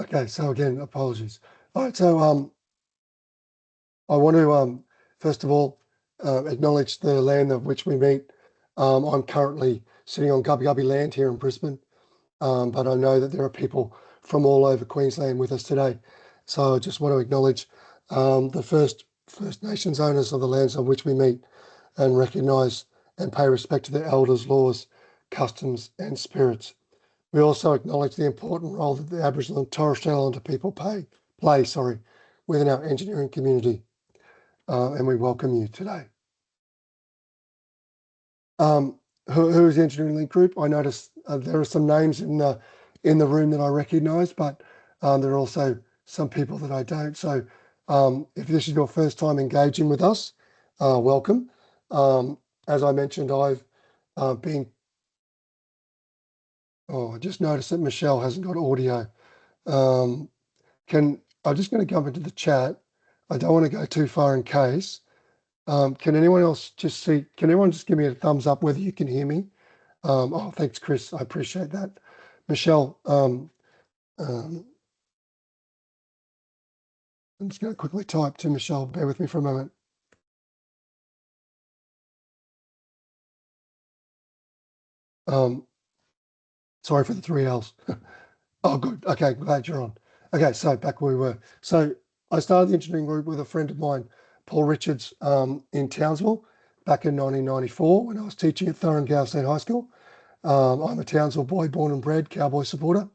Okay, so again, apologies. All right, so I want to first of all acknowledge the land of which we meet. I'm currently sitting on Gubbi Gubbi land here in Brisbane, but I know that there are people from all over Queensland with us today. So I just want to acknowledge the First Nations owners of the lands on which we meet and recognise and pay respect to their elders, laws, customs and spirits. We also acknowledge the important role that the Aboriginal and Torres Strait Islander people play within our engineering community, and we welcome you today. Who is the Engineering Link Group? I noticed there are some names in the room that I recognise, but there are also some people that I don't. So if this is your first time engaging with us, welcome. As I mentioned, I've been. Oh, I just noticed that Michelle hasn't got audio. Um, I'm just going to jump into the chat. I don't want to go too far in case. Can anyone else just see? Can anyone just give me a thumbs up whether you can hear me? Oh, thanks, Chris. I appreciate that. Michelle, um, I'm just going to quickly type to Michelle. Bear with me for a moment. Sorry for the 3 L's. Oh, good. Okay, glad you're on. Okay, so back where we were. So I started the engineering group with a friend of mine, Paul Richards, in Townsville back in 1994 when I was teaching at Thurringale State High School. I'm a Townsville boy, born and bred, Cowboy supporter.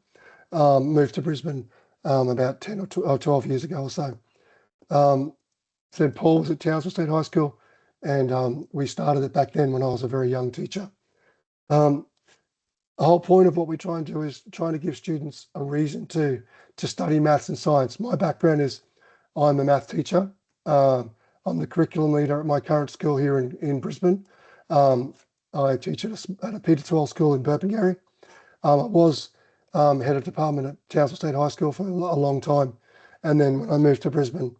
Moved to Brisbane about 10 or 12 years ago or so. So Paul was at Townsville State High School, and we started it back then when I was a very young teacher. Um, the whole point of what we try and do is trying to give students a reason to study maths and science. My background is I'm a math teacher. I'm the curriculum leader at my current school here in Brisbane. I teach at a Peter Twelve school in Burpengary. I was head of department at Townsville State High School for a long time. And then when I moved to Brisbane,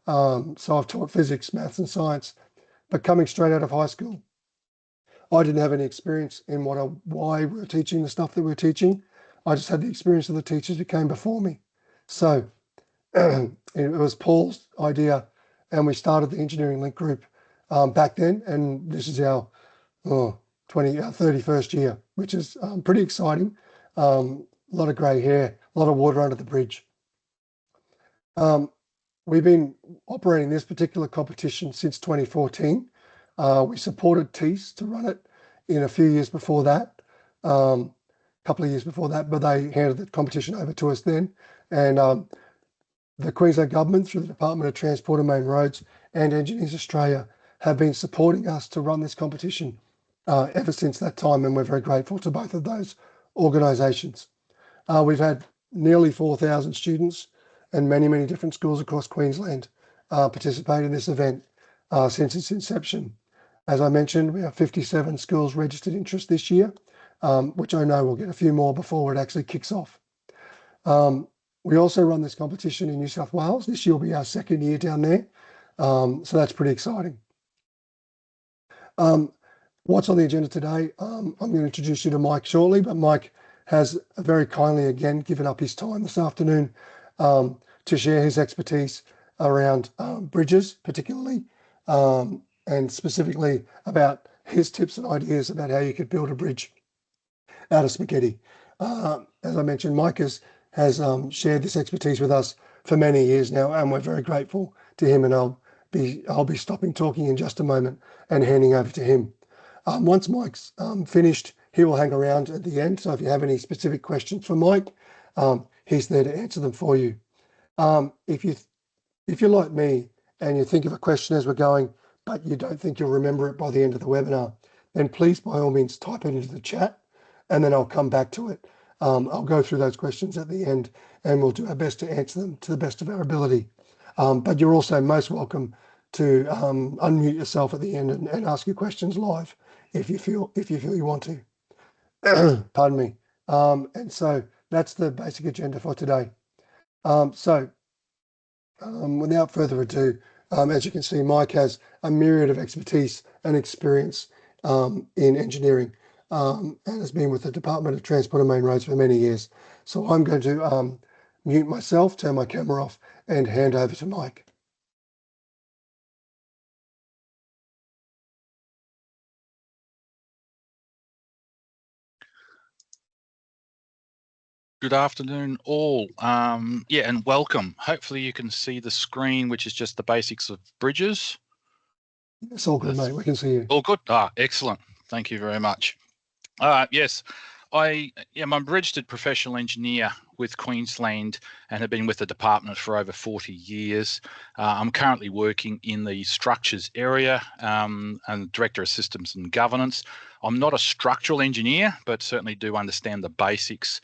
so I've taught physics, maths and science. But coming straight out of high school, I didn't have any experience in why we were teaching the stuff that we were teaching. I just had the experience of the teachers who came before me. So it was Paul's idea, and we started the Engineering Link Group back then. And this is our 31st year, which is pretty exciting. A lot of grey hair, a lot of water under the bridge. We've been operating this particular competition since 2014. We supported TEAS to run it in a few years before that, a couple of years before that, but they handed the competition over to us then. And the Queensland Government, through the Department of Transport and Main Roads and Engineers Australia, have been supporting us to run this competition ever since that time, and we're very grateful to both of those organisations. We've had nearly 4,000 students and many, many different schools across Queensland participate in this event since its inception. As I mentioned, we have 57 schools registered interest this year, which I know we'll get a few more before it actually kicks off. We also run this competition in New South Wales. This year will be our second year down there, so that's pretty exciting. What's on the agenda today? I'm going to introduce you to Mike shortly, but Mike has very kindly again given up his time this afternoon to share his expertise around bridges, particularly, and specifically about his tips and ideas about how you could build a bridge out of spaghetti. As I mentioned, Mike has shared this expertise with us for many years now, and we're very grateful to him. And I'll be stopping talking in just a moment and handing over to him. Once Mike's finished, he will hang around at the end. So if you have any specific questions for Mike, he's there to answer them for you. If you're like me and you think of a question as we're going, but you don't think you'll remember it by the end of the webinar, then please, by all means, type it into the chat, and then I'll come back to it. I'll go through those questions at the end, and we'll do our best to answer them to the best of our ability. But you're also most welcome to unmute yourself at the end and ask your questions live if you feel you want to. Pardon me. And so that's the basic agenda for today. Without further ado, as you can see, Mike has a myriad of expertise and experience in engineering and has been with the Department of Transport and Main Roads for many years. So I'm going to mute myself, turn my camera off, and hand over to Mike. Good afternoon, all. Yeah, and welcome. Hopefully you can see the screen, which is just the basics of bridges. It's all good, mate. We can see you. All good. Excellent. Thank you very much. Yes, I'm a registered professional engineer with Queensland and have been with the department for over 40 years. I'm currently working in the structures area and Director of Systems and Governance. I'm not a structural engineer, but certainly do understand the basics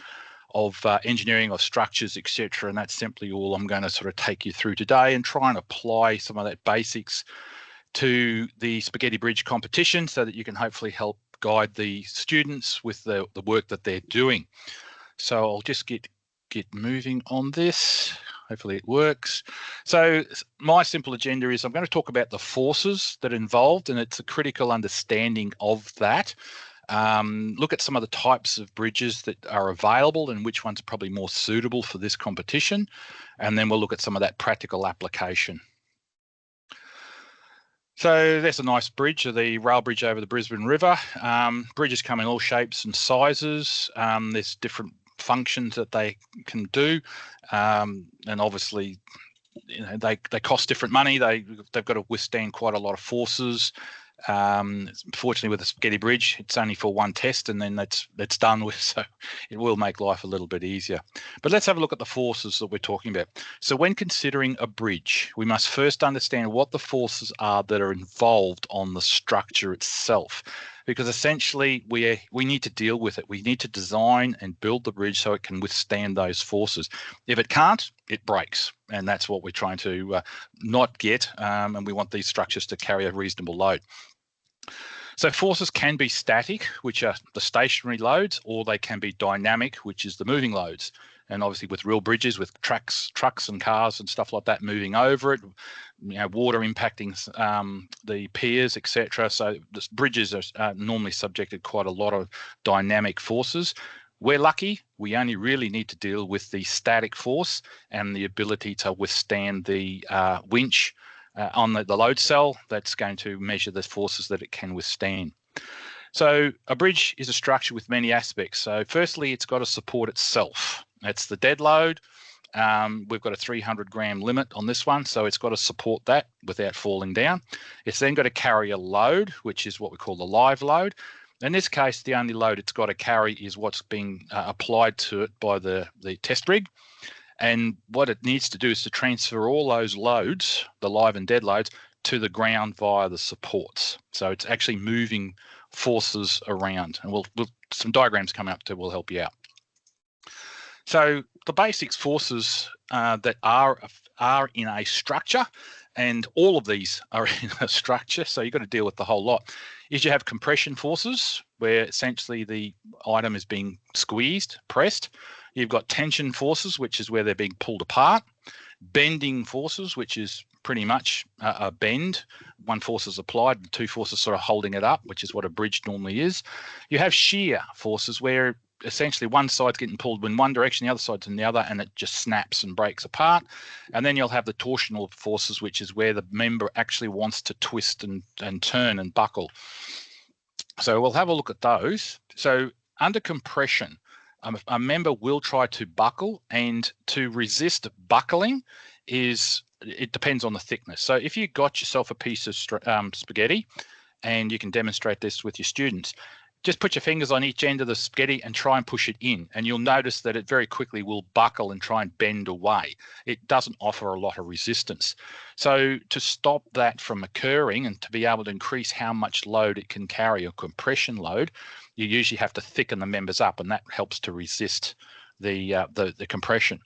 of engineering of structures, etc. And that's simply all I'm going to sort of take you through today and try and apply some of that basics to the Spaghetti Bridge competition so that you can hopefully help guide the students with the work that they're doing. So I'll just get moving on this. Hopefully it works. So my simple agenda is I'm going to talk about the forces that are involved, and it's a critical understanding of that. Look at some of the types of bridges that are available and which ones are probably more suitable for this competition. And then we'll look at some of that practical application. So there's a nice bridge, the rail bridge over the Brisbane River. Bridges come in all shapes and sizes. There's different functions that they can do. And obviously, they cost different money. They've got to withstand quite a lot of forces. Fortunately, with the Spaghetti Bridge, it's only for one test and then that's done with, so it will make life a little bit easier. But let's have a look at the forces that we're talking about. So when considering a bridge, we must first understand what the forces are that are involved on the structure itself, because essentially we need to deal with it. We need to design and build the bridge so it can withstand those forces. If it can't, it breaks, and that's what we're trying to not get, and we want these structures to carry a reasonable load. So forces can be static, which are the stationary loads, or they can be dynamic, which is the moving loads. And obviously with real bridges, with trucks and cars and stuff like that moving over it, water impacting the piers, etc. So the bridges are normally subjected quite a lot of dynamic forces. We're lucky, we only really need to deal with the static force and the ability to withstand the winch on the load cell that's going to measure the forces that it can withstand. So a bridge is a structure with many aspects. So firstly, it's got to support itself. That's the dead load. We've got a 300 gram limit on this one, so it's got to support that without falling down. It's then got to carry a load, which is what we call the live load. In this case, the only load it's got to carry is what's being applied to it by the test rig. And what it needs to do is to transfer all those loads, the live and dead loads, to the ground via the supports. So it's actually moving forces around. And we'll some diagrams coming up will help you out. So the basics forces that are in a structure, and all of these are in a structure, so you've got to deal with the whole lot, is you have compression forces, where essentially the item is being squeezed, pressed. You've got tension forces, which is where they're being pulled apart. Bending forces, which is pretty much a bend. One force is applied and two forces sort of holding it up, which is what a bridge normally is. You have shear forces, where essentially one side's getting pulled in one direction, the other side's in the other, and it just snaps and breaks apart. And then you'll have the torsional forces, which is where the member actually wants to twist and turn and buckle. So we'll have a look at those. So under compression, a member will try to buckle, and to resist buckling it depends on the thickness. So if you got yourself a piece of spaghetti, and you can demonstrate this with your students, just put your fingers on each end of the spaghetti and try and push it in, and you'll notice that it very quickly will buckle and try and bend away. It doesn't offer a lot of resistance. So to stop that from occurring and to be able to increase how much load it can carry, a compression load, you usually have to thicken the members up, and that helps to resist the compression.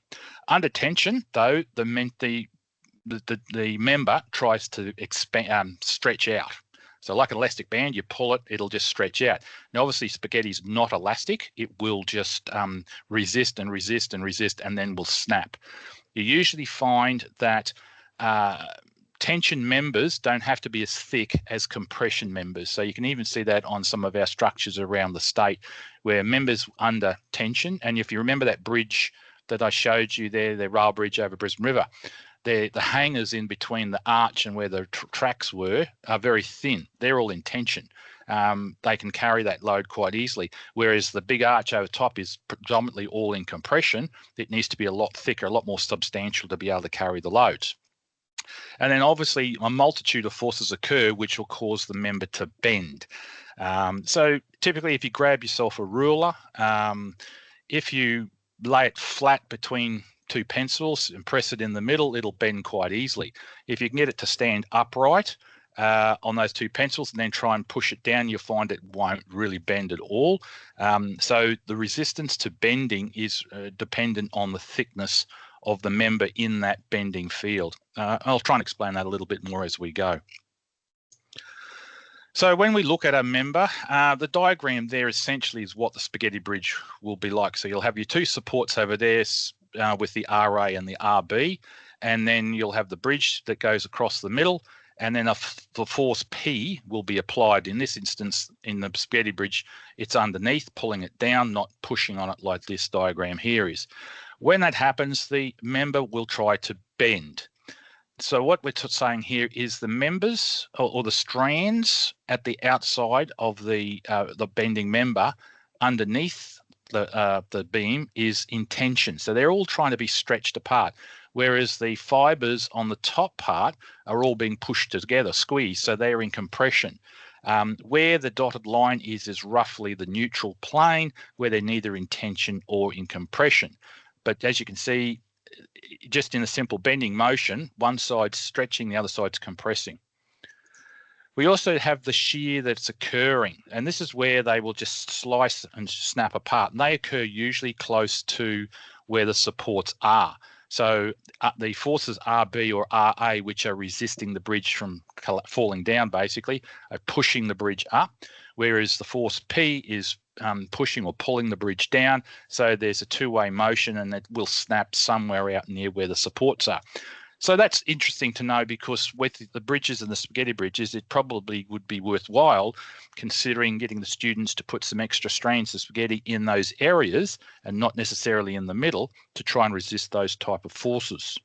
Under tension, though, the member tries to stretch out. So like an elastic band, you pull it, it'll just stretch out. Now, obviously, spaghetti is not elastic. It will just resist and resist and resist, and then will snap. You usually find that tension members don't have to be as thick as compression members. So you can even see that on some of our structures around the state, where members under tension, and if you remember that bridge that I showed you there, the rail bridge over Brisbane River, the hangers in between the arch and where the tracks were are very thin. They're all in tension. They can carry that load quite easily, whereas the big arch over top is predominantly all in compression. It needs to be a lot thicker, a lot more substantial to be able to carry the loads. And then obviously a multitude of forces occur which will cause the member to bend. So typically if you grab yourself a ruler, if you lay it flat between two pencils and press it in the middle, it'll bend quite easily. If you can get it to stand upright on those two pencils and then try and push it down, you'll find it won't really bend at all. So the resistance to bending is dependent on the thickness of the member in that bending field. I'll try and explain that a little bit more as we go. So when we look at a member, the diagram there essentially is what the spaghetti bridge will be like. So you'll have your two supports over there with the RA and the RB, and then you'll have the bridge that goes across the middle, and then the force P will be applied. In this instance, in the spaghetti bridge, it's underneath, pulling it down, not pushing on it like this diagram here is. When that happens, the member will try to bend. So what we're saying here is the members or the strands at the outside of the bending member underneath the beam is in tension. So they're all trying to be stretched apart, whereas the fibers on the top part are all being pushed together, squeezed, so they're in compression. Where the dotted line is roughly the neutral plane, where they're neither in tension or in compression. But as you can see, just in a simple bending motion, one side's stretching, the other side's compressing. We also have the shear that's occurring, and this is where they will just slice and snap apart. And they occur usually close to where the supports are. So the forces RB or RA, which are resisting the bridge from falling down, basically, are pushing the bridge up, whereas the force P is pushing or pulling the bridge down. So there's a two-way motion, and it will snap somewhere out near where the supports are. So that's interesting to know, because with the bridges and the spaghetti bridges, it probably would be worthwhile considering getting the students to put some extra strands of spaghetti in those areas and not necessarily in the middle to try and resist those type of forces.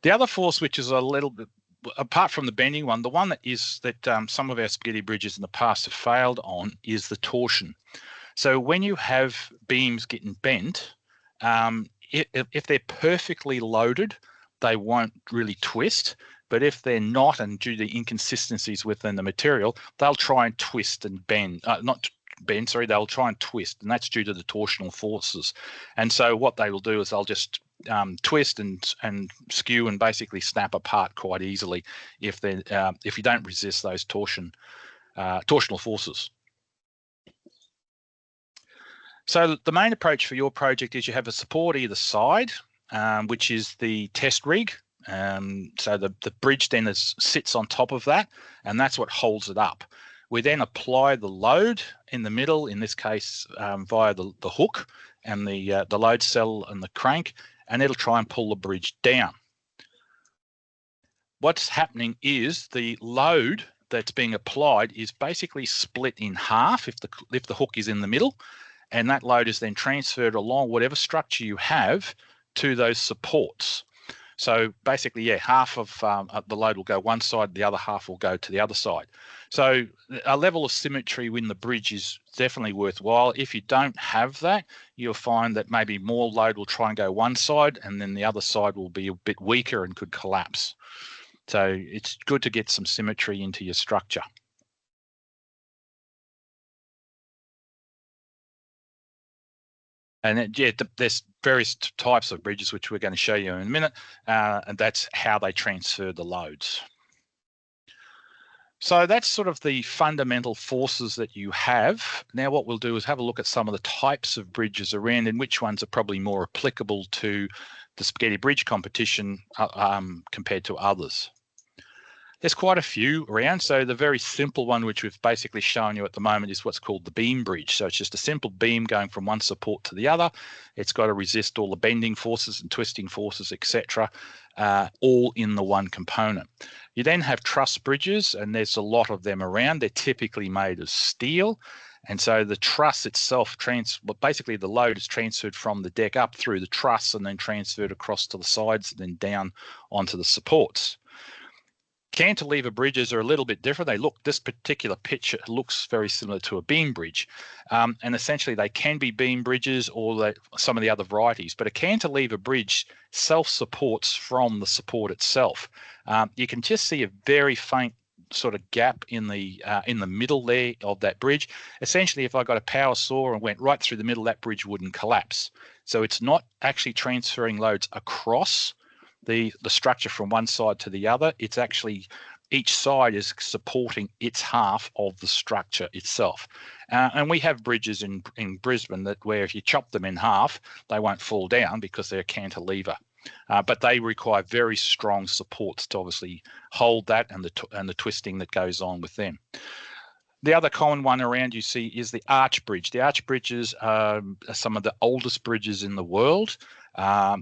The other force, which is a little bit apart from the bending one, the one that some of our spaghetti bridges in the past have failed on is the torsion. So when you have beams getting bent, if they're perfectly loaded, they won't really twist. But if they're not, and due to the inconsistencies within the material, they'll try and twist and bend. They'll try and twist, and that's due to the torsional forces. And so what they will do is they'll just twist and skew and basically snap apart quite easily if you don't resist those torsional forces. So the main approach for your project is you have a support either side, which is the test rig. So the bridge then sits on top of that, and that's what holds it up. We then apply the load in the middle, in this case via the hook and the load cell and the crank, and it'll try and pull the bridge down. What's happening is the load that's being applied is basically split in half if the hook is in the middle, and that load is then transferred along whatever structure you have to those supports. So basically, yeah, half of the load will go one side, the other half will go to the other side. So a level of symmetry in the bridge is definitely worthwhile. If you don't have that, you'll find that maybe more load will try and go one side, and then the other side will be a bit weaker and could collapse. So it's good to get some symmetry into your structure. And yeah, there's various types of bridges, which we're going to show you in a minute, and that's how they transfer the loads. So that's sort of the fundamental forces that you have. Now what we'll do is have a look at some of the types of bridges around and which ones are probably more applicable to the spaghetti bridge competition compared to others. There's quite a few around. So the very simple one, which we've basically shown you at the moment, is what's called the beam bridge. So it's just a simple beam going from one support to the other. It's got to resist all the bending forces and twisting forces, etc., all in the one component. You then have truss bridges, and there's a lot of them around. They're typically made of steel, And so the truss itself, basically the load is transferred from the deck up through the truss and then transferred across to the sides and then down onto the supports. Cantilever bridges are a little bit different. This particular picture looks very similar to a beam bridge. And essentially they can be beam bridges or some of the other varieties, but a cantilever bridge self-supports from the support itself. You can just see a very faint sort of gap in the middle there of that bridge. Essentially, if I got a power saw and went right through the middle, that bridge wouldn't collapse. So it's not actually transferring loads across the structure from one side to the other. It's actually each side is supporting its half of the structure itself. And we have bridges in Brisbane where if you chop them in half, they won't fall down because they're cantilever. But they require very strong supports to obviously hold that and the twisting that goes on with them. The other common one around you see is the arch bridge. The arch bridges are some of the oldest bridges in the world.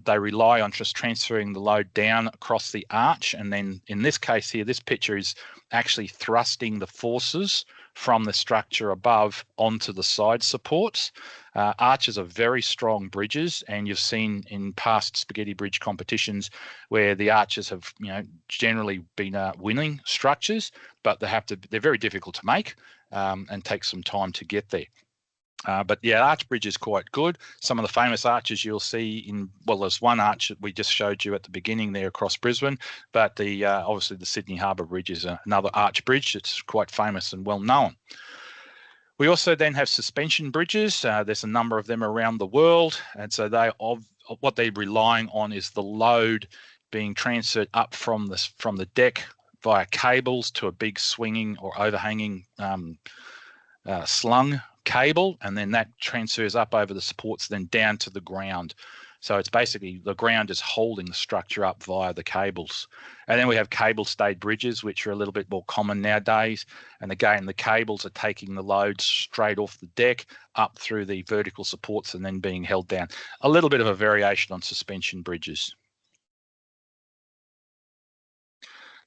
They rely on just transferring the load down across the arch. And then in this case here, this picture is actually thrusting the forces from the structure above onto the side supports. Arches are very strong bridges, and you've seen in past spaghetti bridge competitions where the arches have, generally been winning structures, but they're very difficult to make and take some time to get there. But yeah, arch bridge is quite good. Some of the famous arches you'll see there's one arch that we just showed you at the beginning there across Brisbane, but obviously the Sydney Harbour Bridge is another arch bridge. It's quite famous and well known. We also then have suspension bridges. There's a number of them around the world, and so what they're relying on is the load being transferred up from the deck via cables to a big swinging or overhanging slung cable, and then that transfers up over the supports, then down to the ground. So it's basically the ground is holding the structure up via the cables. And then we have cable stayed bridges, which are a little bit more common nowadays. And again, the cables are taking the load straight off the deck up through the vertical supports and then being held down. A little bit of a variation on suspension bridges.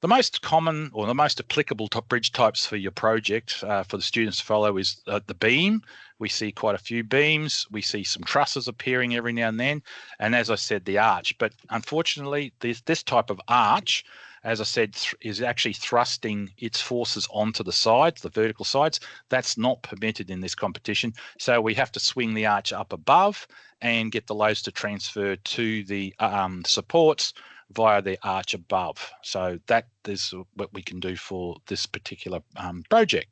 The most common or the most applicable bridge types for your project for the students to follow is the beam. We see quite a few beams. We see some trusses appearing every now and then. And as I said, the arch. But unfortunately, this type of arch, as I said, is actually thrusting its forces onto the sides, the vertical sides. That's not permitted in this competition. So we have to swing the arch up above and get the loads to transfer to the supports via the arch above. So that is what we can do for this particular project.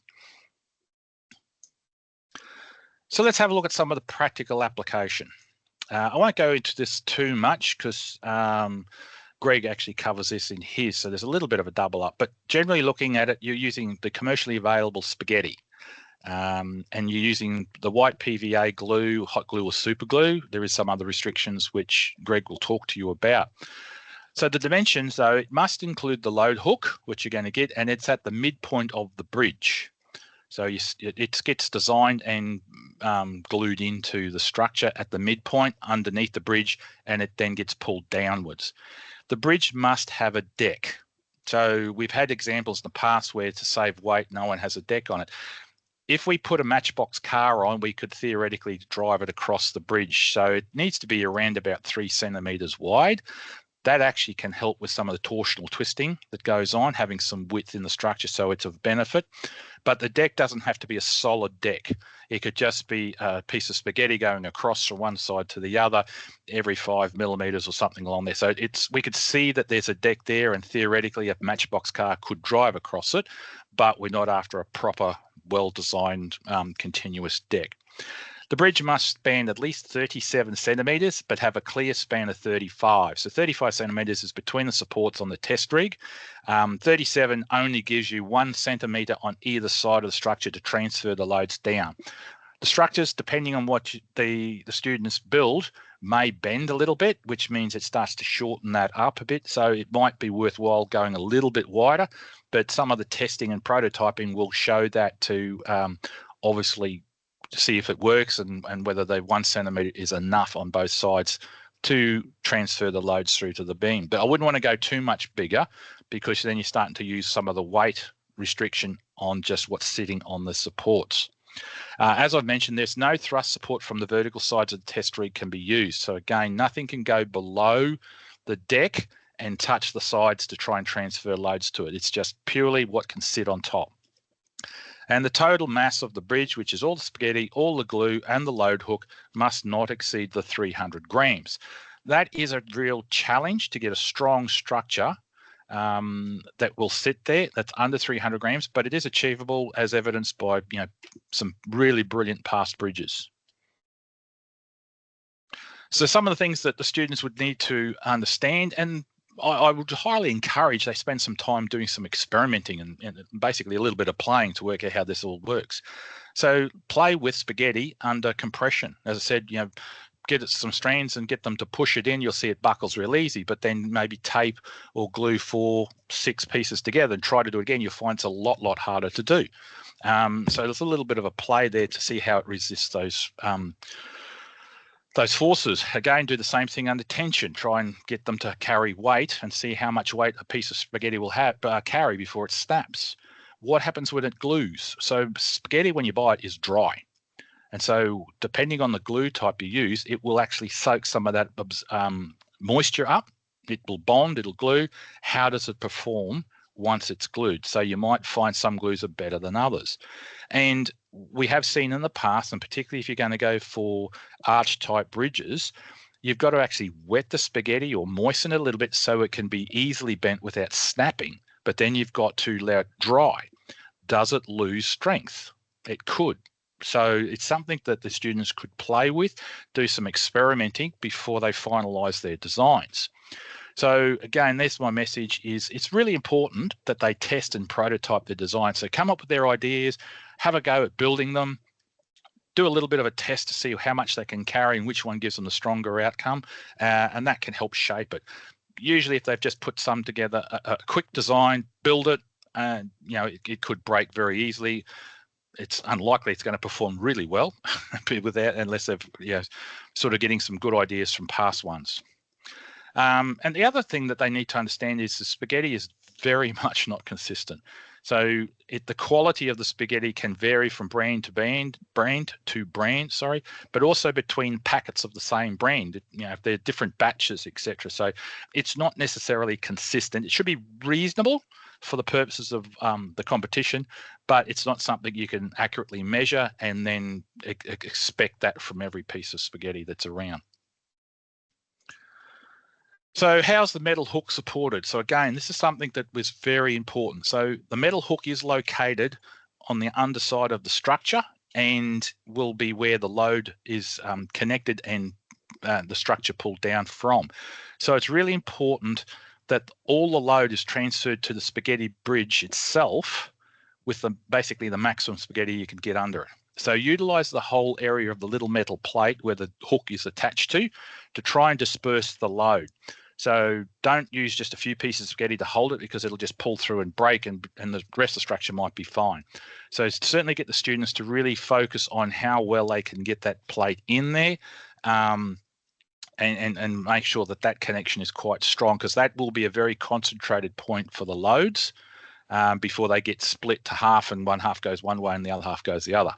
So let's have a look at some of the practical application. I won't go into this too much because Greg actually covers this in his, so there's a little bit of a double up, but generally looking at it, you're using the commercially available spaghetti. And you're using the white PVA glue, hot glue or super glue. There is some other restrictions which Greg will talk to you about. So the dimensions, though, it must include the load hook, which you're going to get, and it's at the midpoint of the bridge. So it gets designed and glued into the structure at the midpoint underneath the bridge, and it then gets pulled downwards. The bridge must have a deck. So we've had examples in the past where to save weight, no one has a deck on it. If we put a Matchbox car on, we could theoretically drive it across the bridge. So it needs to be around about 3 centimetres wide. That actually can help with some of the torsional twisting that goes on, having some width in the structure, so it's of benefit. But the deck doesn't have to be a solid deck. It could just be a piece of spaghetti going across from one side to the other every 5 millimetres or something along there. So we could see that there's a deck there, and theoretically a Matchbox car could drive across it, but we're not after a proper, well-designed continuous deck. The bridge must span at least 37 centimetres, but have a clear span of 35. So 35 centimetres is between the supports on the test rig. 37 only gives you 1 centimetre on either side of the structure to transfer the loads down. The structures, depending on what the students build, may bend a little bit, which means it starts to shorten that up a bit. So it might be worthwhile going a little bit wider, but some of the testing and prototyping will show that to obviously to see if it works and whether the 1 centimetre is enough on both sides to transfer the loads through to the beam. But I wouldn't want to go too much bigger because then you're starting to use some of the weight restriction on just what's sitting on the supports. As I've mentioned, there's no thrust support from the vertical sides of the test rig can be used. So again, nothing can go below the deck and touch the sides to try and transfer loads to it. It's just purely what can sit on top. And the total mass of the bridge, which is all the spaghetti, all the glue, and the load hook, must not exceed the 300 grams. That is a real challenge to get a strong structure that will sit there that's under 300 grams, but it is achievable as evidenced by some really brilliant past bridges. So some of the things that the students would need to understand, and I would highly encourage they spend some time doing some experimenting and basically a little bit of playing to work out how this all works. So play with spaghetti under compression. As I said, get it some strands and get them to push it in. You'll see it buckles real easy, but then maybe tape or glue 4, 6 pieces together and try to do it again. You'll find it's a lot harder to do. So there's a little bit of a play there to see how it resists those forces. Again, do the same thing under tension. Try and get them to carry weight and see how much weight a piece of spaghetti will carry before it snaps. What happens when it glues? So spaghetti, when you buy it, is dry. And so depending on the glue type you use, it will actually soak some of that moisture up. It will bond, it'll glue. How does it perform once it's glued? So you might find some glues are better than others. And we have seen in the past, and particularly if you're going to go for arch type bridges, you've got to actually wet the spaghetti or moisten it a little bit so it can be easily bent without snapping. But then you've got to let it dry. Does it lose strength? It could. So it's something that the students could play with, do some experimenting before they finalise their designs. So again, there's my message is it's really important that they test and prototype their design. So come up with their ideas, have a go at building them, do a little bit of a test to see how much they can carry and which one gives them the stronger outcome, and that can help shape it. Usually if they've just put some together, a quick design, build it, and it could break very easily. It's unlikely it's going to perform really well without, unless they've sort of getting some good ideas from past ones. And the other thing that they need to understand is the spaghetti is very much not consistent. So the quality of the spaghetti can vary from brand to brand, but also between packets of the same brand, if they're different batches, etc. So it's not necessarily consistent. It should be reasonable for the purposes of the competition, but it's not something you can accurately measure and then expect that from every piece of spaghetti that's around. So how's the metal hook supported? So again, this is something that was very important. So the metal hook is located on the underside of the structure and will be where the load is connected and the structure pulled down from. So it's really important that all the load is transferred to the spaghetti bridge itself with basically the maximum spaghetti you can get under it. So utilize the whole area of the little metal plate where the hook is attached to try and disperse the load. So don't use just a few pieces of spaghetti to hold it because it'll just pull through and break and the rest of the structure might be fine. So certainly get the students to really focus on how well they can get that plate in there and make sure that that connection is quite strong, because that will be a very concentrated point for the loads before they get split to half and one half goes one way and the other half goes the other.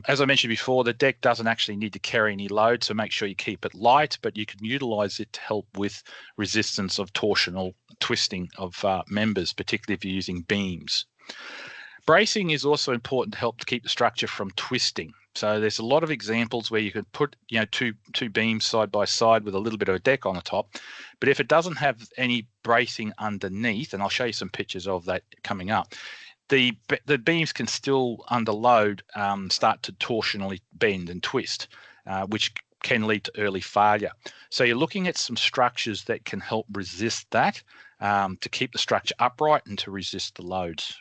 As I mentioned before, the deck doesn't actually need to carry any load, so make sure you keep it light, but you can utilize it to help with resistance of torsional twisting of members, particularly if you're using beams. Bracing is also important to help to keep the structure from twisting. So there's a lot of examples where you could put two beams side by side with a little bit of a deck on the top, but if it doesn't have any bracing underneath, and I'll show you some pictures of that coming up, the beams can still, under load, start to torsionally bend and twist, which can lead to early failure. So you're looking at some structures that can help resist that, to keep the structure upright and to resist the loads.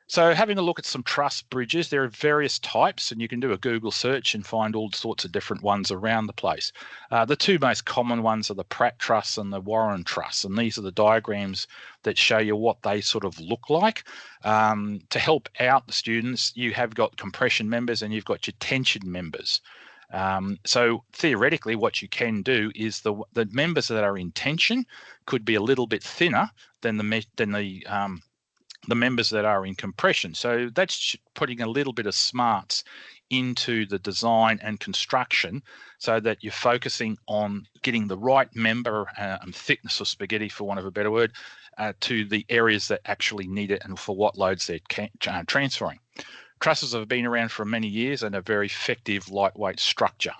So having a look at some truss bridges, there are various types, and you can do a Google search and find all sorts of different ones around the place. The two most common ones are the Pratt truss and the Warren truss, and these are the diagrams that show you what they sort of look like. To help out the students, you have got compression members and you've got your tension members. So theoretically, what you can do is the members that are in tension could be a little bit thinner than the the members that are in compression. So that's putting a little bit of smarts into the design and construction so that you're focusing on getting the right member and thickness of spaghetti, for want of a better word, to the areas that actually need it and for what loads they're transferring. Trusses have been around for many years and a very effective lightweight structure.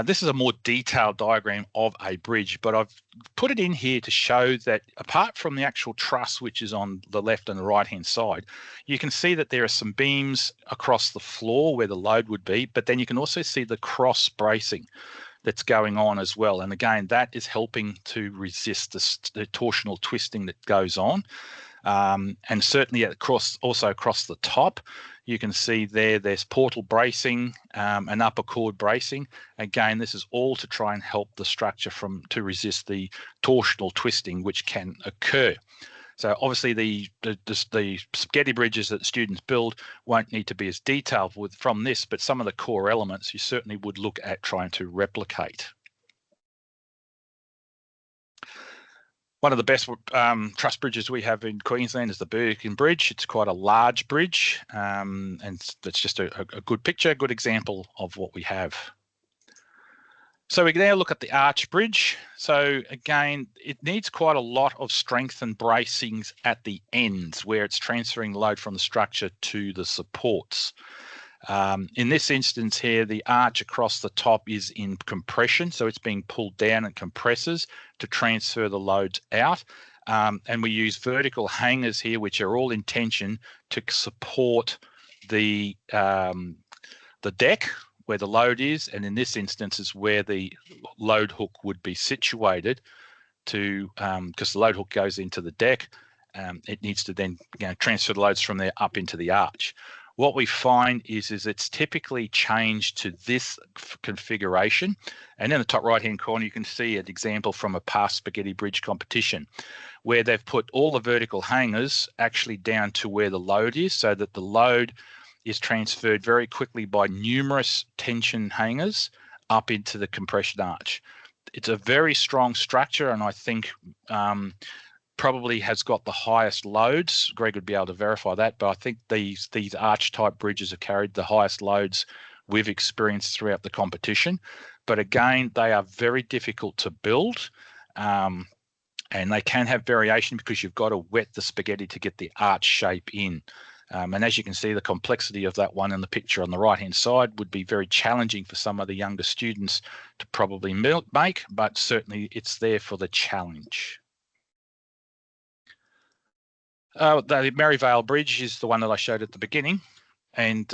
This is a more detailed diagram of a bridge, but I've put it in here to show that apart from the actual truss, which is on the left and the right-hand side, you can see that there are some beams across the floor where the load would be, but then you can also see the cross bracing that's going on as well. And again, that is helping to resist the torsional twisting that goes on. And certainly also across the top, you can see there's portal bracing and upper chord bracing. Again, this is all to try and help the structure to resist the torsional twisting which can occur. So obviously the spaghetti bridges that students build won't need to be as detailed from this, but some of the core elements you certainly would look at trying to replicate. One of the best truss bridges we have in Queensland is the Queensland Bridge. It's quite a large bridge, and that's just a good picture, a good example of what we have. So we can now look at the arch bridge. So again, it needs quite a lot of strength and bracings at the ends where it's transferring load from the structure to the supports. In this instance here, the arch across the top is in compression, so it's being pulled down and compresses to transfer the loads out. And we use vertical hangers here, which are all in tension to support the deck where the load is, and in this instance is where the load hook would be situated to, because the load hook goes into the deck, it needs to then transfer the loads from there up into the arch. What we find is it's typically changed to this configuration. And in the top right-hand corner, you can see an example from a past spaghetti bridge competition where they've put all the vertical hangers actually down to where the load is, so that the load is transferred very quickly by numerous tension hangers up into the compression arch. It's a very strong structure, and I think probably has got the highest loads. Greg would be able to verify that, but I think these arch type bridges have carried the highest loads we've experienced throughout the competition. But again, they are very difficult to build, and they can have variation because you've got to wet the spaghetti to get the arch shape in. And as you can see, the complexity of that one in the picture on the right-hand side would be very challenging for some of the younger students to probably make, but certainly it's there for the challenge. The Maryvale Bridge is the one that I showed at the beginning, and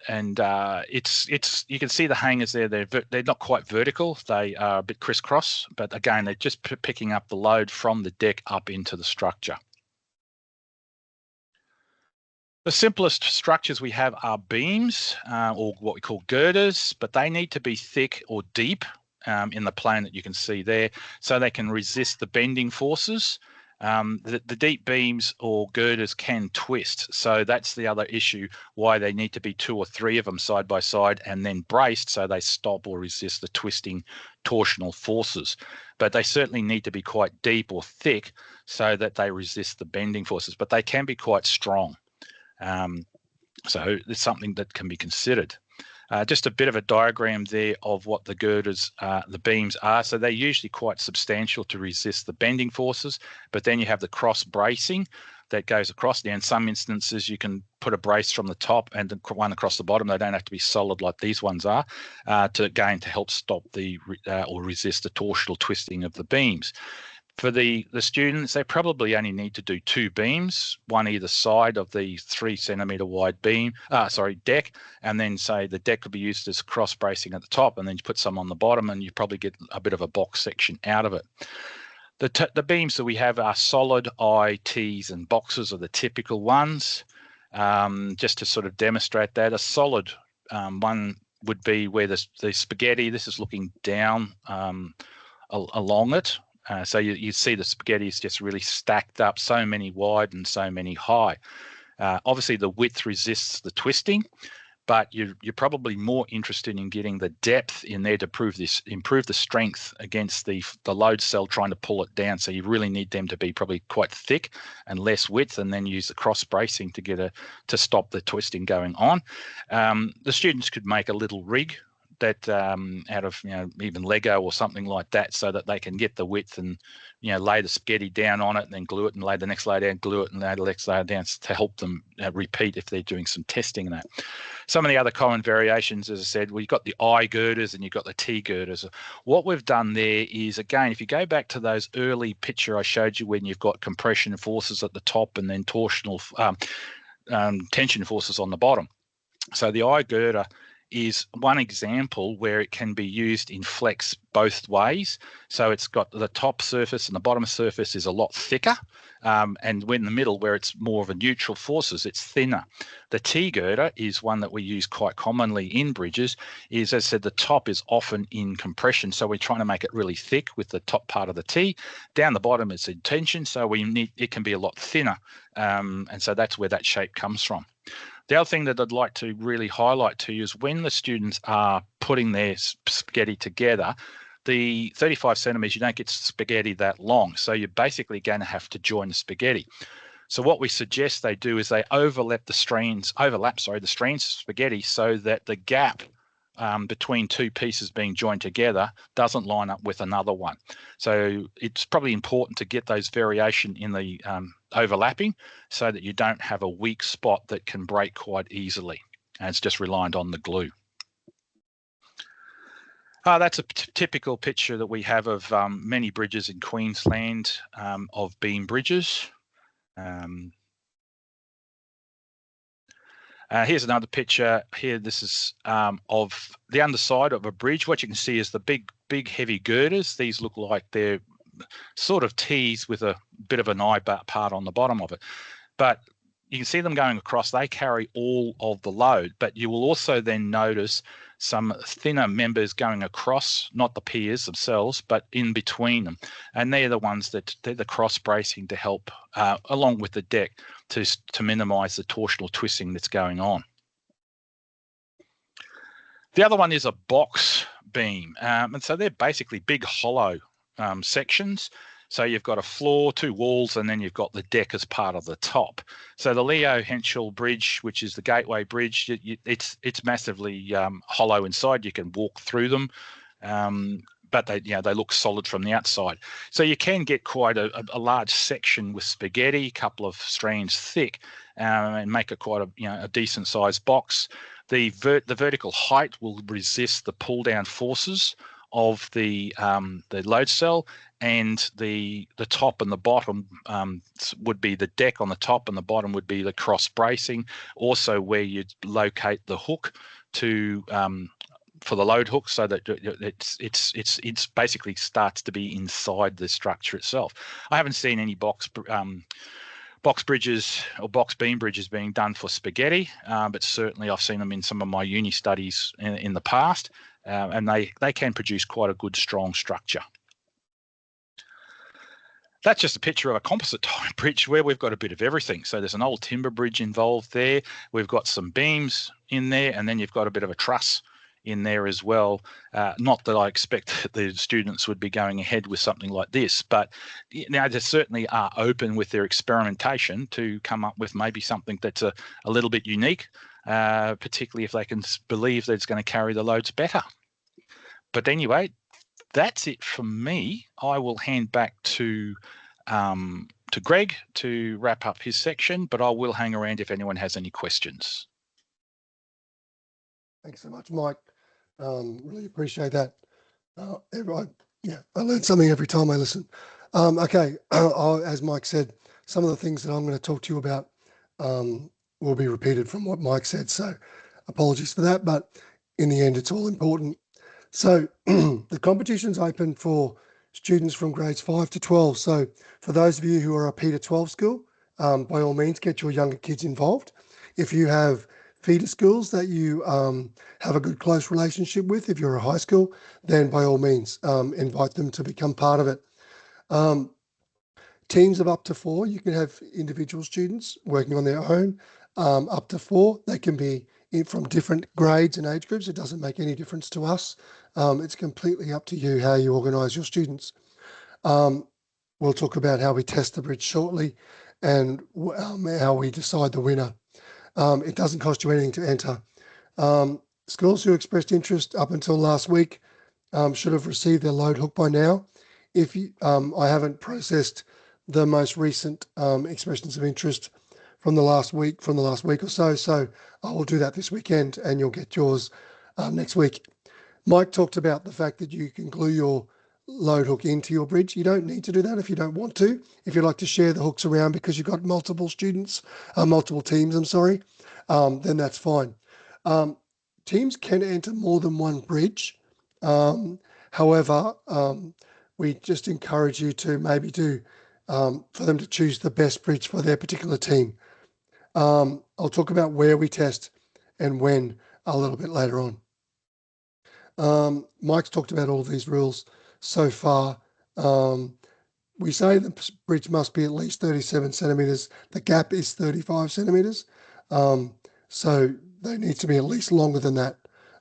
it's you can see the hangers there. They're not quite vertical; they are a bit crisscross, but again, they're just picking up the load from the deck up into the structure. The simplest structures we have are beams, or what we call girders, but they need to be thick or deep in the plane that you can see there, so they can resist the bending forces. The deep beams or girders can twist, so that's the other issue, why they need to be 2 or 3 of them side by side and then braced so they stop or resist the twisting torsional forces. But they certainly need to be quite deep or thick so that they resist the bending forces, but they can be quite strong. So it's something that can be considered. Just a bit of a diagram there of what the girders, the beams are. So they're usually quite substantial to resist the bending forces, but then you have the cross bracing that goes across there. In some instances, you can put a brace from the top and one across the bottom. They don't have to be solid like these ones are, to help stop or resist the torsional twisting of the beams. For the students, they probably only need to do 2 beams, one either side of the 3 centimetre wide deck, and then say the deck could be used as cross bracing at the top, and then you put some on the bottom, and you probably get a bit of a box section out of it. The beams that we have are solid I, T's, and boxes are the typical ones. Just to sort of demonstrate that, a solid one would be where the spaghetti, this is looking down along it. So you see the spaghetti is just really stacked up, so many wide and so many high. Obviously, the width resists the twisting, but you're probably more interested in getting the depth in there to improve the strength against the load cell trying to pull it down. So you really need them to be probably quite thick and less width, and then use the cross bracing to stop the twisting going on. The students could make a little rig that out of even Lego or something like that, so that they can get the width and lay the spaghetti down on it and then glue it and lay the next layer down, glue it and lay the next layer down to help them repeat if they're doing some testing and that. Some of the other common variations, as I said, we've got the I girders and you've got the T girders. What we've done there is, again, if you go back to those early picture I showed you when you've got compression forces at the top and then torsional tension forces on the bottom. So the I girder is one example where it can be used in flex both ways. So it's got the top surface and the bottom surface is a lot thicker, and when in the middle, where it's more of a neutral forces, it's thinner. The T girder is one that we use quite commonly in bridges. As I said, the top is often in compression, so we're trying to make it really thick with the top part of the T. Down the bottom is in tension, so it can be a lot thinner, and so that's where that shape comes from. The other thing that I'd like to really highlight to you is when the students are putting their spaghetti together, the 35 centimetres, you don't get spaghetti that long. So you're basically going to have to join the spaghetti. So what we suggest they do is they overlap the strands of spaghetti so that the gap between two pieces being joined together doesn't line up with another one. So it's probably important to get those variation in the overlapping so that you don't have a weak spot that can break quite easily, and it's just reliant on the glue. That's a typical picture that we have of many bridges in Queensland, of beam bridges. Here's another picture here. This is of the underside of a bridge. What you can see is the big heavy girders. These look like they're sort of T's with a bit of an I part on the bottom of it. But you can see them going across. They carry all of the load, but you will also then notice some thinner members going across, not the piers themselves, but in between them. And they're the ones they're the cross bracing to help, along with the deck, to minimize the torsional twisting that's going on. The other one is a box beam. And so they're basically big hollow sections. So you've got a floor, two walls, and then you've got the deck as part of the top. So the Leo Henschel Bridge, which is the Gateway Bridge, it's massively hollow inside. You can walk through them, but they look solid from the outside. So you can get quite a large section with spaghetti, a couple of strands thick, and make it quite a decent sized box. The vertical height will resist the pull down forces of the load cell, and the top and the bottom would be the deck on the top, and the bottom would be the cross bracing. Also, where you'd locate the hook to for the load hook, so that it's basically starts to be inside the structure itself. I haven't seen any box bridges or box beam bridges being done for spaghetti, but certainly I've seen them in some of my uni studies in the past, and they can produce quite a good strong structure. That's just a picture of a composite type bridge where we've got a bit of everything. So there's an old timber bridge involved there. We've got some beams in there, and then you've got a bit of a truss in there as well. Not that I expect that the students would be going ahead with something like this, but they certainly are open with their experimentation to come up with maybe something that's a little bit unique, particularly if they can believe that it's going to carry the loads better. But anyway, that's it from me. I will hand back to Greg to wrap up his section, but I will hang around if anyone has any questions. Thanks so much, Mike. Really appreciate that. I learn something every time I listen. Okay, as Mike said, some of the things that I'm going to talk to you about will be repeated from what Mike said, so apologies for that, but in the end, it's all important. So the competition's open for students from grades 5 to 12. So for those of you who are a P to 12 school, by all means, get your younger kids involved. If you have feeder schools that you have a good close relationship with, if you're a high school, then by all means, invite them to become part of it. Teams of up to 4, you can have individual students working on their own. Up to 4, they can be from different grades and age groups. It doesn't make any difference to us. It's completely up to you how you organise your students. We'll talk about how we test the bridge shortly and how we decide the winner. It doesn't cost you anything to enter. Schools who expressed interest up until last week should have received their load hook by now. If you, I haven't processed the most recent expressions of interest from the last week or so, so I will do that this weekend and you'll get yours next week. Mike talked about the fact that you can glue your load hook into your bridge. You don't need to do that if you don't want to. If you like to share the hooks around because you've got multiple teams, then that's fine. Teams can enter more than one bridge. However, we just encourage you to maybe for them to choose the best bridge for their particular team. I'll talk about where we test and when a little bit later on. Mike's talked about all these rules so far. We say the bridge must be at least 37 centimetres. The gap is 35 centimetres. So they need to be at least longer than that.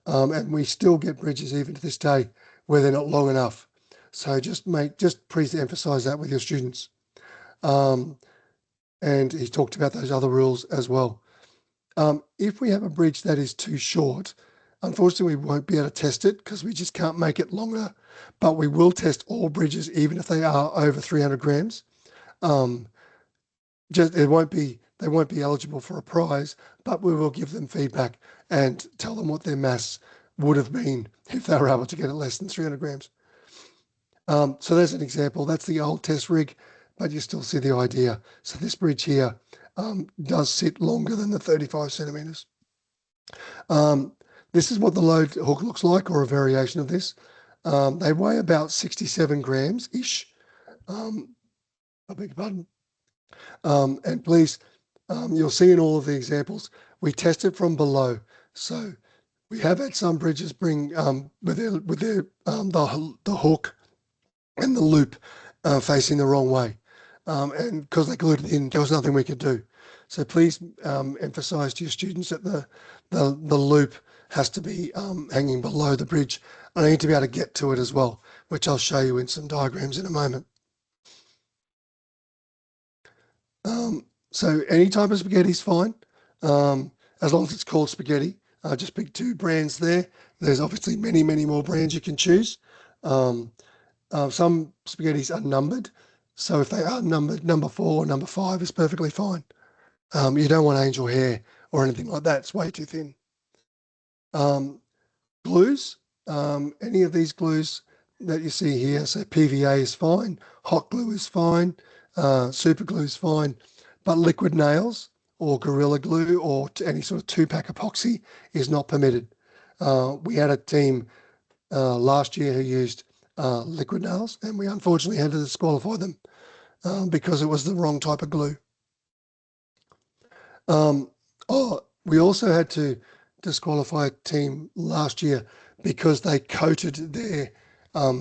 And we still get bridges even to this day where they're not long enough. So just please emphasise that with your students. And he talked about those other rules as well. If we have a bridge that is too short, unfortunately, we won't be able to test it because we just can't make it longer, but we will test all bridges, even if they are over 300 grams. They won't be eligible for a prize, but we will give them feedback and tell them what their mass would have been if they were able to get it less than 300 grams. So there's an example. That's the old test rig, but you still see the idea. So this bridge here does sit longer than the 35 centimetres. This is what the load hook looks like, or a variation of this. They weigh about 67 grams-ish. I beg your pardon. And please, you'll see in all of the examples, we test it from below. So we have had some bridges bring with the hook and the loop facing the wrong way. And because they glued it in, there was nothing we could do. So please emphasise to your students that the loop has to be hanging below the bridge. I need to be able to get to it as well, which I'll show you in some diagrams in a moment. So any type of spaghetti is fine, as long as it's called spaghetti. Just pick two brands there. There's obviously many, many more brands you can choose. Some spaghettis are numbered. So if they are numbered, number 4 or number 5 is perfectly fine. You don't want angel hair or anything like that. It's way too thin. Glues, any of these glues that you see here, so PVA is fine, hot glue is fine, super glue is fine, but liquid nails or Gorilla Glue or any sort of 2-pack epoxy is not permitted. We had a team last year who used liquid nails, and we unfortunately had to disqualify them because it was the wrong type of glue. We also had to disqualify a team last year because they coated their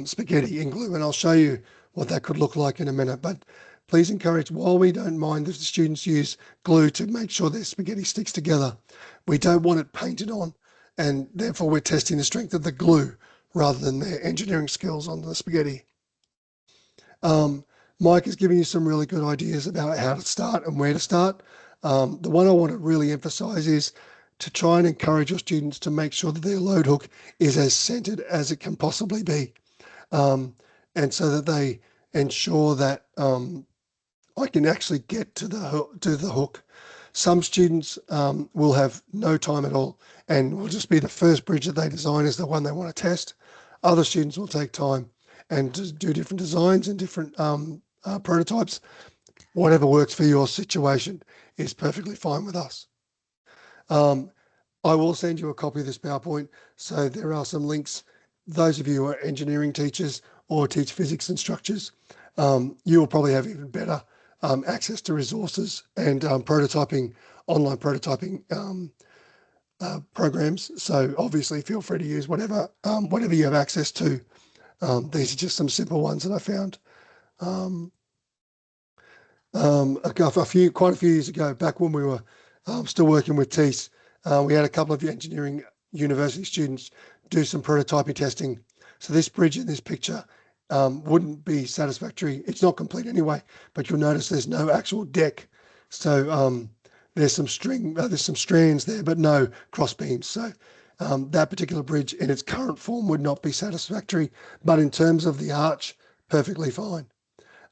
spaghetti in glue, and I'll show you what that could look like in a minute. But please encourage, while we don't mind if the students use glue to make sure their spaghetti sticks together, we don't want it painted on, and therefore we're testing the strength of the glue rather than their engineering skills on the spaghetti. Mike is giving you some really good ideas about how to start and where to start. The one I want to really emphasize is to try and encourage your students to make sure that their load hook is as centered as it can possibly be. And so that they ensure that I can actually get to the hook. Some students will have no time at all and will just be the first bridge that they design is the one they want to test. Other students will take time and just do different designs and different prototypes. Whatever works for your situation is perfectly fine with us. I will send you a copy of this PowerPoint. So there are some links. Those of you who are engineering teachers or teach physics and structures, you will probably have even better access to resources and prototyping, online prototyping programs. So obviously feel free to use whatever you have access to. These are just some simple ones that I found. Quite a few years ago, back when we were still working with Tees, we had a couple of engineering university students do some prototyping testing. So this bridge in this picture wouldn't be satisfactory. It's not complete anyway, but you'll notice there's no actual deck. So there's some strands there, but no cross beams. So that particular bridge in its current form would not be satisfactory, but in terms of the arch, perfectly fine.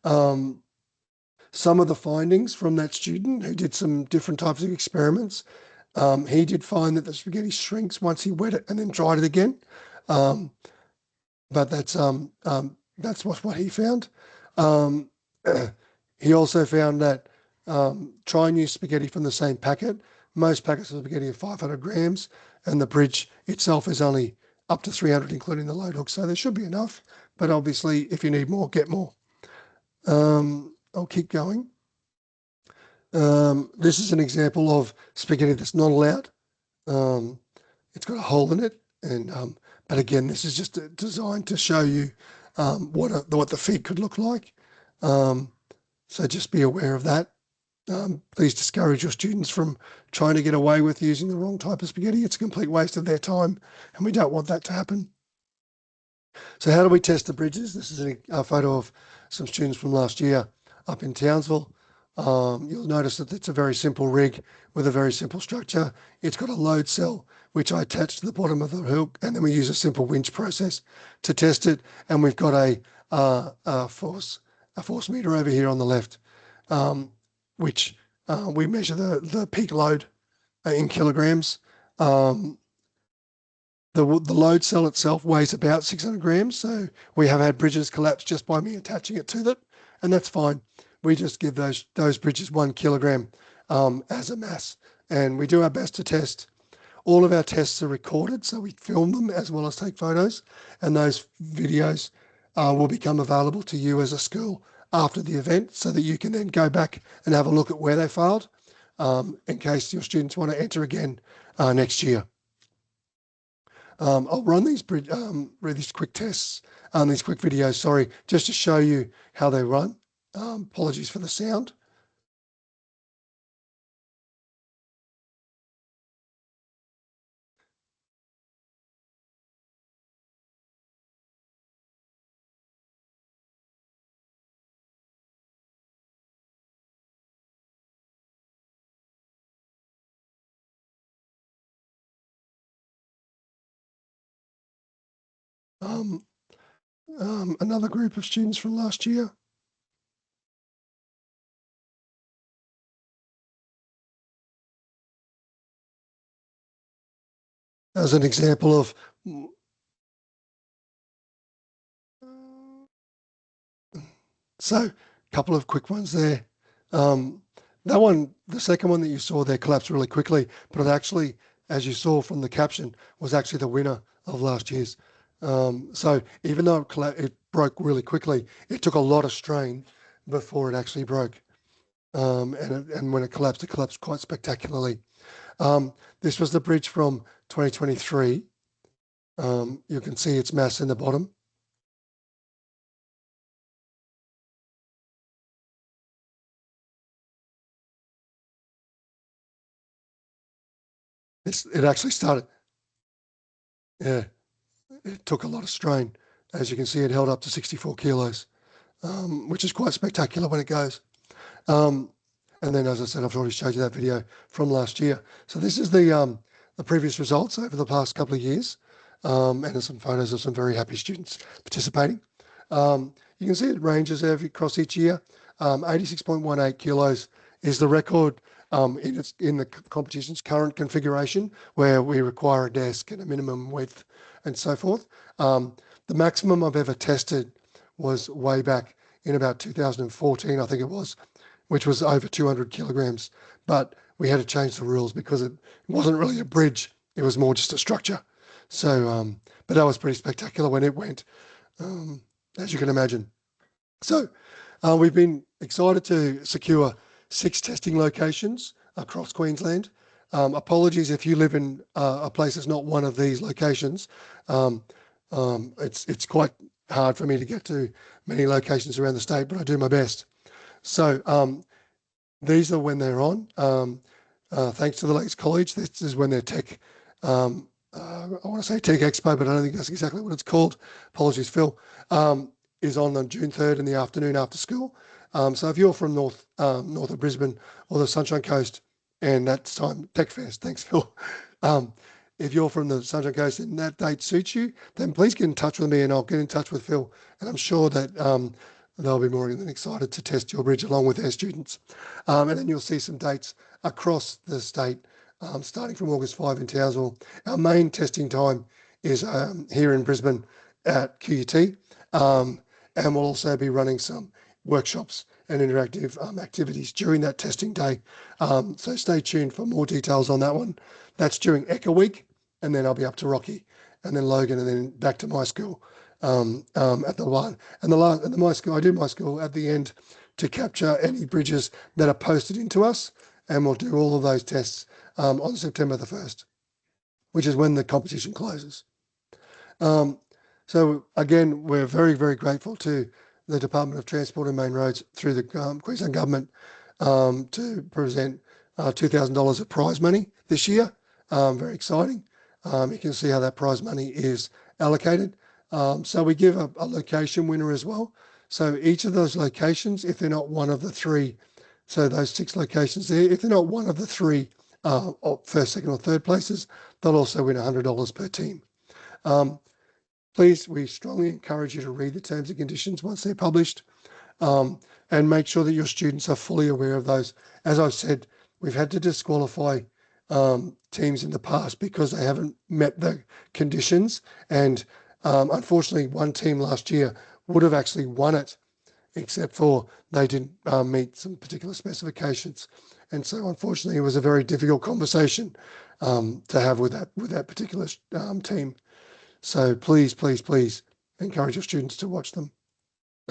Some of the findings from that student who did some different types of experiments, he did find that the spaghetti shrinks once he wet it and then dried it again. But that's what he found. He also found that try and use spaghetti from the same packet. Most packets of spaghetti are 500 grams, and the bridge itself is only up to 300, including the load hook. So there should be enough. But obviously, if you need more, get more. I'll keep going. This is an example of spaghetti that's not allowed. It's got a hole in it, and but again, this is just designed to show you what the feed could look like. So just be aware of that. Please discourage your students from trying to get away with using the wrong type of spaghetti. It's a complete waste of their time, and we don't want that to happen. So how do we test the bridges? This is a photo of some students from last year up in Townsville. You'll notice that it's a very simple rig with a very simple structure. It's got a load cell, which I attach to the bottom of the hook, and then we use a simple winch process to test it. And we've got a force meter over here on the left, which we measure the peak load in kilograms. The load cell itself weighs about 600 grams, so we have had bridges collapse just by me attaching it to them, and that's fine. We just give those bridges 1 kilogram as a mass, and we do our best to test. All of our tests are recorded, so we film them as well as take photos, and those videos will become available to you as a school after the event, so that you can then go back and have a look at where they failed, in case your students want to enter again next year. I'll run these quick tests, these quick videos, sorry, just to show you how they run. Apologies for the sound. Another group of students from last year. As an example of so a couple of quick ones there. That one, the second one that you saw there collapsed really quickly, but it actually, as you saw from the caption, was actually the winner of last year's. So even though it broke really quickly, it took a lot of strain before it actually broke. And when it collapsed quite spectacularly. This was the bridge from 2023. You can see its mass in the bottom. It actually started, yeah, it took a lot of strain. As you can see, it held up to 64 kilos, which is quite spectacular when it goes. And then, as I said, I've already showed you that video from last year. So this is the previous results over the past couple of years, and there's some photos of some very happy students participating. You can see it ranges across each year. 86.18 kilos is the record in the competition's current configuration, where we require a desk and a minimum width and so forth. The maximum I've ever tested was way back in about 2014, I think it was, which was over 200 kilograms. But we had to change the rules because it wasn't really a bridge. It was more just a structure. So, but that was pretty spectacular when it went, as you can imagine. So we've been excited to secure 6 testing locations across Queensland. Apologies if you live in a place that's not one of these locations. It's quite hard for me to get to many locations around the state, but I do my best. So these are when they're on. thanks to the Lakes College. This is when their tech, I want to say Tech Expo, but I don't think that's exactly what it's called. Apologies, Phil. Is on June 3rd in the afternoon after school. So if you're from north of Brisbane or the Sunshine Coast, and that's time Tech Fest, thanks, Phil. If you're from the Sunshine Coast and that date suits you, then please get in touch with me and I'll get in touch with Phil. And I'm sure that they'll be more than excited to test your bridge along with their students. And then you'll see some dates across the state, starting from August 5 in Townsville. Our main testing time is here in Brisbane at QUT. And we'll also be running some workshops and interactive activities during that testing day. So stay tuned for more details on that one. That's during Echo Week, and then I'll be up to Rocky, and then Logan, and then back to my school at the one. And my school, I do my school at the end to capture any bridges that are posted into us, and we'll do all of those tests on September the 1st, which is when the competition closes. So again, we're very, very grateful to the Department of Transport and Main Roads through the Queensland Government to present $2,000 of prize money this year. Very exciting. You can see how that prize money is allocated. So we give a location winner as well. So each of those locations, if they're not one of the three, so those 6 locations there, if they're not one of the 3 first, second or third places, they'll also win $100 per team. Please, we strongly encourage you to read the terms and conditions once they're published, and make sure that your students are fully aware of those. As I've said, we've had to disqualify teams in the past because they haven't met the conditions. And unfortunately, one team last year would have actually won it, except for they didn't meet some particular specifications. And so unfortunately, it was a very difficult conversation to have with that particular team. So please, please, please encourage your students to watch them,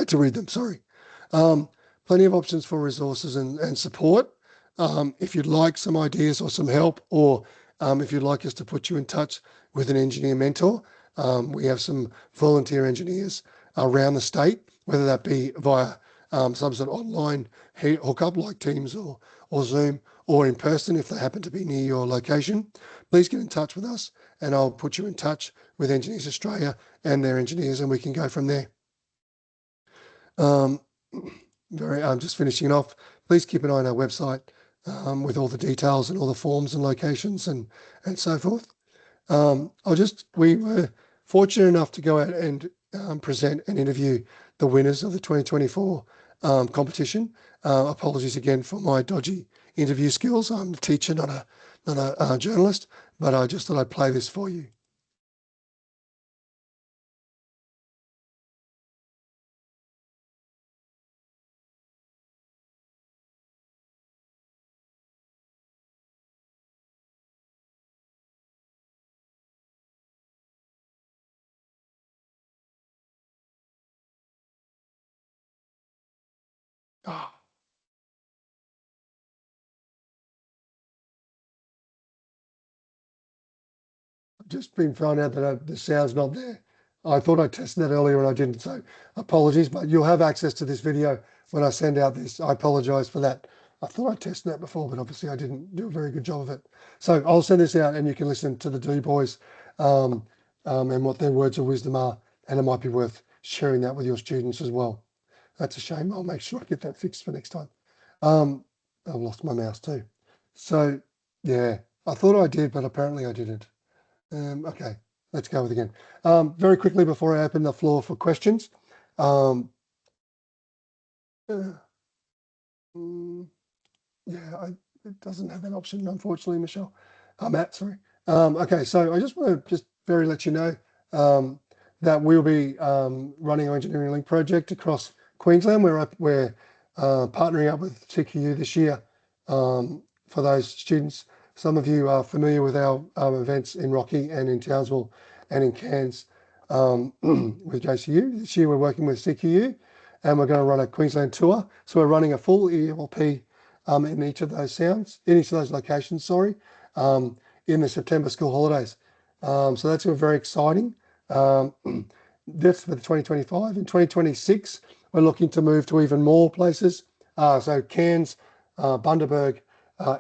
to read them, sorry. Plenty of options for resources and support. If you'd like some ideas or some help, or if you'd like us to put you in touch with an engineer mentor, we have some volunteer engineers around the state, whether that be via some sort of online hookup like Teams or Zoom, or in person if they happen to be near your location. Please get in touch with us and I'll put you in touch with Engineers Australia and their engineers, and we can go from there. I'm just finishing off. Please keep an eye on our website with all the details and all the forms and locations and so forth. We were fortunate enough to go out and present and interview the winners of the 2024 competition. Apologies again for my dodgy interview skills. I'm a teacher, not a journalist, but I just thought I'd play this for you. Oh, I've just been found out that the sound's not there. I thought I tested that earlier and I didn't, so apologies, but you'll have access to this video when I send out this. I apologize for that. I thought I tested that before, but obviously I didn't do a very good job of it. So I'll send this out and you can listen to the D boys and what their words of wisdom are, and it might be worth sharing that with your students as well. That's a shame. I'll make sure I get that fixed for next time. I've lost my mouse too. So yeah, I thought I did, but apparently I didn't. Okay, let's go with it again. Very quickly before I open the floor for questions. Yeah, it doesn't have that option, unfortunately, Michelle. Matt, sorry. Okay, so I just want to let you know that we'll be running our Engineering Link project across Queensland. We're partnering up with CQU this year for those students. Some of you are familiar with our events in Rocky and in Townsville and in Cairns with JCU. This year we're working with CQU and we're going to run a Queensland tour. So we're running a full ELP in each of those locations, in the September school holidays. So that's very exciting. That's for the 2025. In 2026, we're looking to move to even more places. So Cairns, Bundaberg,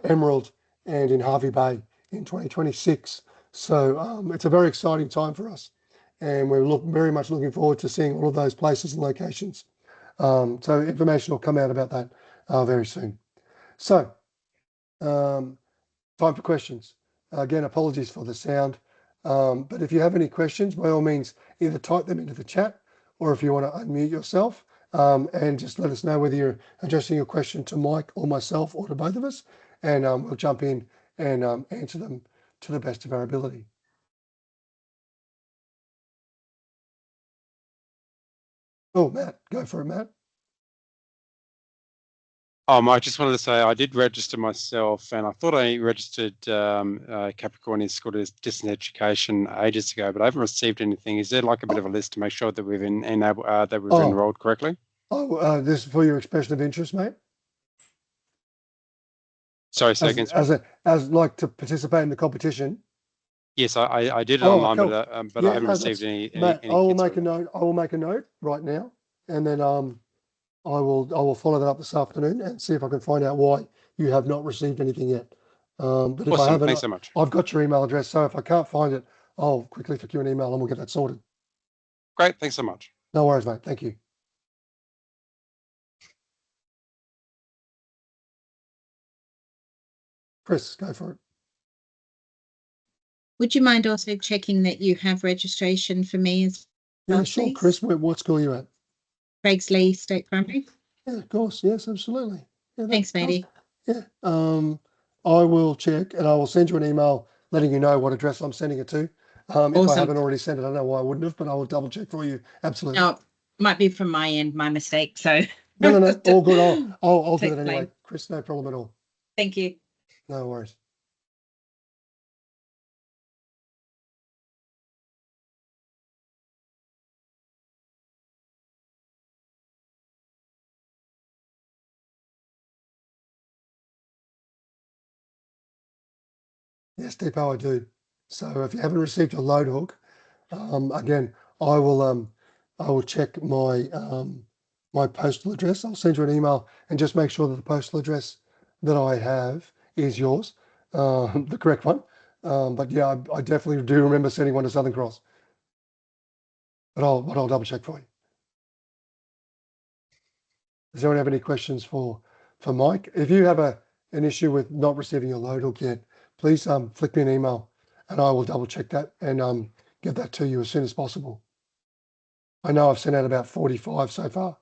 Emerald, and in Harvey Bay in 2026. So it's a very exciting time for us, and we're very much looking forward to seeing all of those places and locations. So information will come out about that very soon. So time for questions. Again, apologies for the sound, but if you have any questions, by all means, either type them into the chat, or if you want to unmute yourself and just let us know whether you're addressing your question to Mike or myself or to both of us, and we'll jump in and answer them to the best of our ability. Oh, Matt, go for it, Matt. I just wanted to say I did register myself, and I thought I registered Capricorn School of Distance Education ages ago, but I haven't received anything. Is there like a bit of a list to make sure that we've enrolled correctly? Oh, this is for your expression of interest, mate. Sorry, second. As like to participate in the competition. Yes, I did it online, cool. but I haven't received any. Matt, I will make a note. I will make a note right now, and then I will follow that up this afternoon and see if I can find out why you have not received anything yet. But if awesome. I haven't, thanks so much. I've got your email address, so if I can't find it, I'll quickly flick you an email and we'll get that sorted. Great, thanks so much. No worries, mate. Thank you. Chris, go for it. Would you mind also checking that you have registration for me as well? Yeah, sure. Please? Chris, what school are you at? Craigsley State Primary. Yeah, of course. Yes, absolutely. Yeah, Thanks, matey. Yeah. I will check and I will send you an email letting you know what address I'm sending it to. Awesome. If I haven't already sent it, I don't know why I wouldn't have, but I will double check for you. Absolutely. No, might be from my end, my mistake. So no, all good. I'll do Take it anyway, blame. Chris. No problem at all. Thank you. No worries. Yes, Deepo, I do. So if you haven't received a load hook, again, I will check my my postal address. I'll send you an email and just make sure that the postal address that I have is yours, the correct one. But yeah, I definitely do remember sending one to Southern Cross. But I'll double check for you. Does anyone have any questions for Mike? If you have an issue with not receiving a load hook yet, please flick me an email and I will double check that and get that to you as soon as possible. I know I've sent out about 45 so far.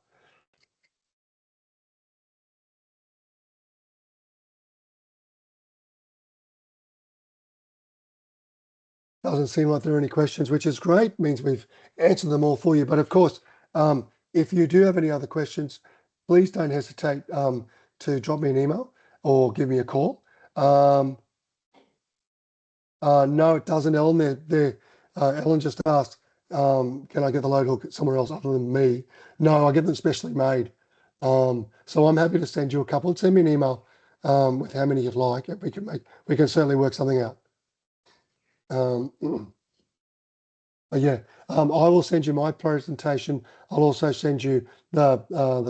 Doesn't seem like there are any questions, which is great. Means we've answered them all for you. But of course, if you do have any other questions, please don't hesitate to drop me an email or give me a call. No, it doesn't, Ellen. Ellen just asked, can I get the load hook somewhere else other than me? No, I get them specially made. So I'm happy to send you a couple. Send me an email with how many you'd like, and we can certainly work something out. Yeah, I will send you my presentation. I'll also send you the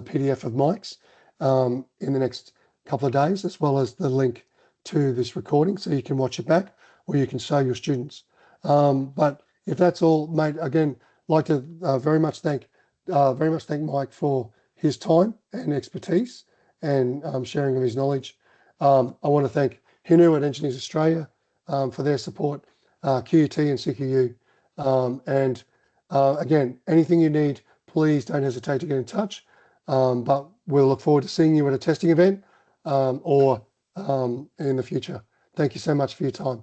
PDF of Mike's in the next couple of days, as well as the link to this recording, so you can watch it back or you can show your students. But if that's all, mate, again, like to very much thank Mike for his time and expertise and sharing of his knowledge. I want to thank Hinu at Engineers Australia for their support, QUT and CQU. And again, anything you need, please don't hesitate to get in touch. But we'll look forward to seeing you at a testing event or in the future. Thank you so much for your time.